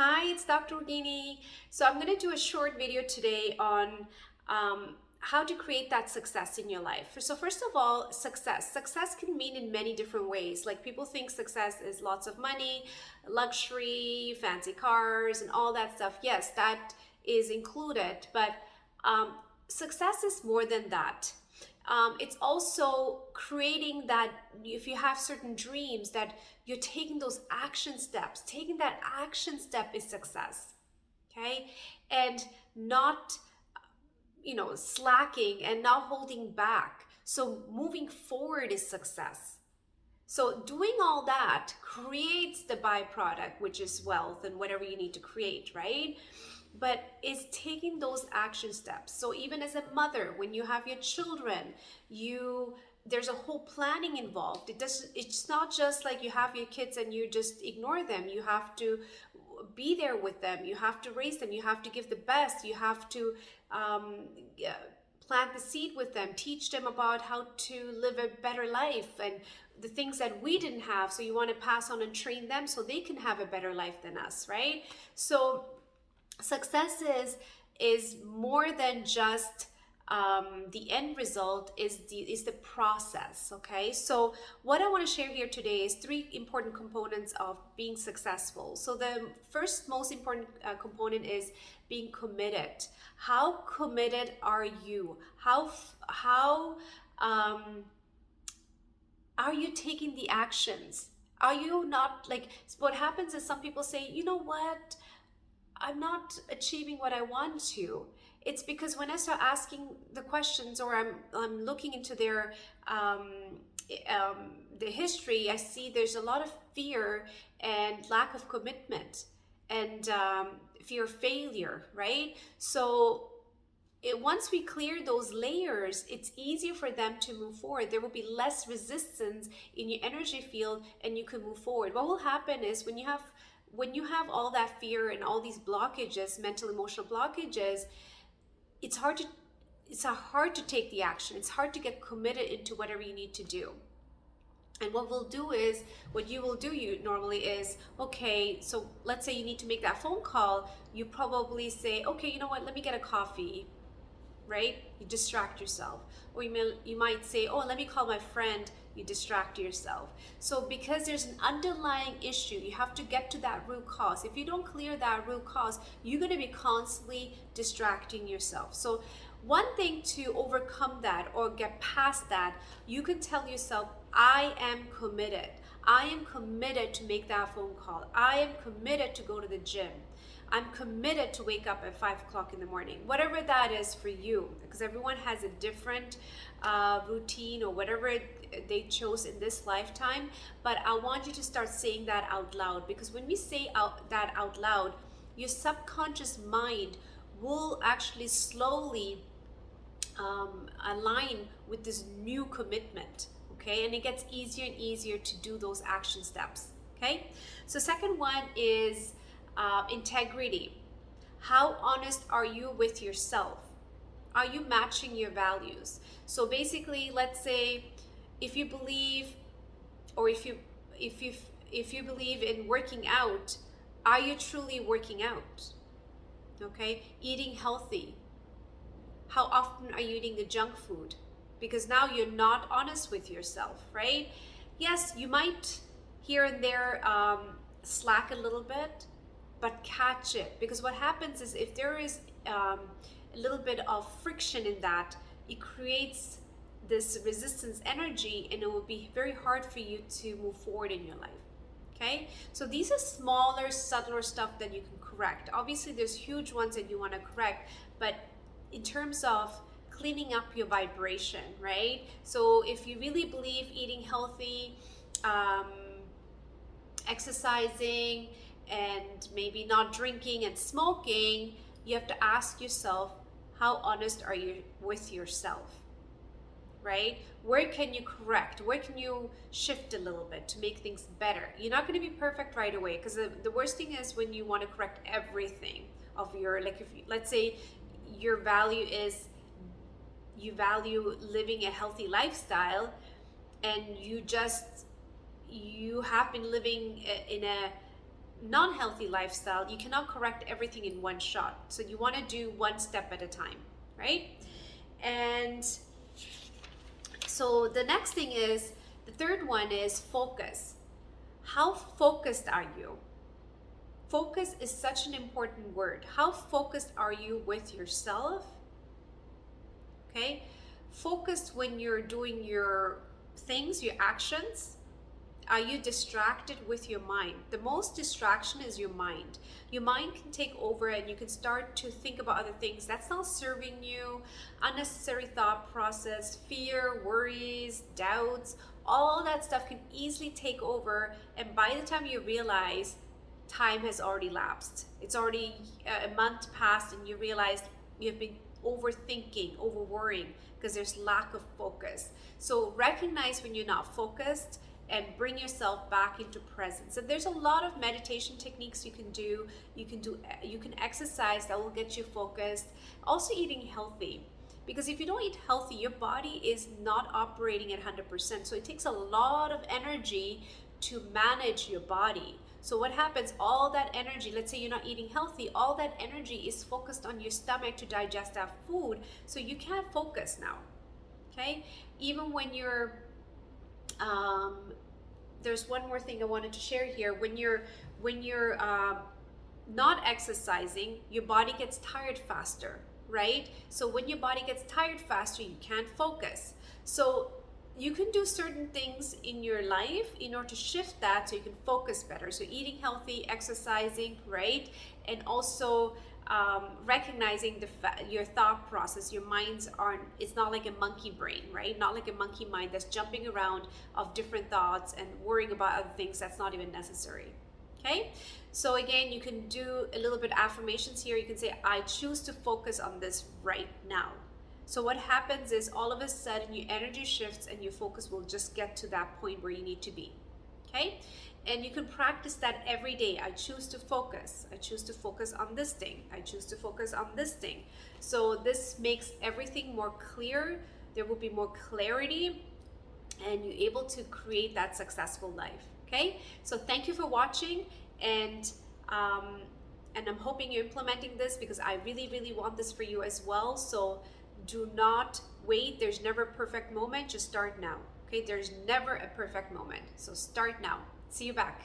Hi, it's Dr. Rogini. So I'm going to do a short video today on how to create that success in your life. So first of all, success. Success can mean in many different ways. Like people think success is lots of money, luxury, fancy cars, and all that stuff. Yes, that is included, but um, success is more than that. It's also creating that if you have certain dreams that you're taking those action steps. Taking that action step is success. Okay. And not slacking and not holding back, so moving forward is success. So doing all that creates the byproduct, which is wealth and whatever you need to create, right? But it's taking those action steps. So even as a mother, when you have your children, you there's a whole planning involved. It's not just like you have your kids and you just ignore them. You have to be there with them. You have to raise them. You have to give the best. You have to yeah, plant the seed with them, teach them about how to live a better life and the things that we didn't have. So you want to pass on and train them so they can have a better life than us, right? So success is more than just the end result is the process. Okay, so what I want to share here today is three important components of being successful. So the first most important component is being committed. How committed are you? How are you taking the actions? Are you not like what happens is some people say, you know what, I'm not achieving what I want to. It's because when I start asking the questions or I'm looking into their the history, I see there's a lot of fear and lack of commitment and fear of failure, right? So once we clear those layers, it's easier for them to move forward. There will be less resistance in your energy field and you can move forward. What will happen is when you have all that fear and all these blockages, mental emotional blockages, it's hard to take the action. It's hard to get committed into whatever you need to do. And what you will do you normally is, okay, so let's say you need to make that phone call. You probably say, okay, you know what, let me get a coffee, right? You distract yourself. Or you might say, oh, let me call my friend. You distract yourself. So because there's an underlying issue, you have to get to that root cause. If you don't clear that root cause, you're going to be constantly distracting yourself. So one thing to overcome that or get past that, you can tell yourself, I am committed. I am committed to make that phone call. I am committed to go to the gym. I'm committed to wake up at 5 o'clock in the morning, whatever that is for you, because everyone has a different routine or whatever they chose in this lifetime. But I want you to start saying that out loud, because when we say that out loud, your subconscious mind will actually slowly align with this new commitment. Okay, and it gets easier and easier to do those action steps. Okay, so second one is integrity. How honest are you with yourself? Are you matching your values? So basically, let's say if you believe, or if you if you believe in working out, are you truly working out? Okay, eating healthy. How often are you eating the junk food? Because now you're not honest with yourself, right? Yes, you might here and there slack a little bit, but catch it. Because what happens is if there is a little bit of friction in that, it creates this resistance energy and it will be very hard for you to move forward in your life. Okay, so these are smaller, subtler stuff that you can correct. Obviously, there's huge ones that you want to correct, but in terms of cleaning up your vibration, right? So if you really believe eating healthy, exercising, and maybe not drinking and smoking, you have to ask yourself, how honest are you with yourself? Right? Where can you correct? Where can you shift a little bit to make things better? You're not going to be perfect right away, because the worst thing is when you want to correct everything of your, like, if let's say your value is you value living a healthy lifestyle, and you have been living in a non-healthy lifestyle, you cannot correct everything in one shot. So you want to do one step at a time, right? And so the next thing is, the third one is focus. How focused are you? Focus is such an important word. How focused are you with yourself? Okay? Focused when you're doing your things, your actions. Are you distracted with your mind? The most distraction is your mind. Your mind can take over and you can start to think about other things that's not serving you, unnecessary thought process, fear, worries, doubts, all that stuff can easily take over. And by the time you realize, time has already lapsed. It's already a month past and you realize you've been overthinking, over worrying because there's lack of focus. So recognize when you're not focused and bring yourself back into presence. And there's a lot of meditation techniques you can do. You can exercise that will get you focused. Also eating healthy. Because if you don't eat healthy, your body is not operating at 100%. So it takes a lot of energy to manage your body. So what happens, all that energy, let's say you're not eating healthy, all that energy is focused on your stomach to digest that food. So you can't focus now, okay? Even when you're, there's one more thing I wanted to share here. When you're not exercising, your body gets tired faster, right? So when your body gets tired faster, you can't focus. So you can do certain things in your life in order to shift that so you can focus better. So eating healthy, exercising, right? And also recognizing your thought process. Your minds aren't, it's not like a monkey brain, right? Not like a monkey mind that's jumping around of different thoughts and worrying about other things that's not even necessary. Okay, so again, you can do a little bit affirmations here. You can say, I choose to focus on this right now. So what happens is all of a sudden your energy shifts and your focus will just get to that point where you need to be. Okay, and you can practice that every day. I choose to focus. I choose to focus on this thing. I choose to focus on this thing. So this makes everything more clear. There will be more clarity and you're able to create that successful life. Okay, so thank you for watching, and I'm hoping you're implementing this because I really, really want this for you as well. So do not wait. There's never a perfect moment. Just start now. Okay, there's never a perfect moment. So start now. See you back.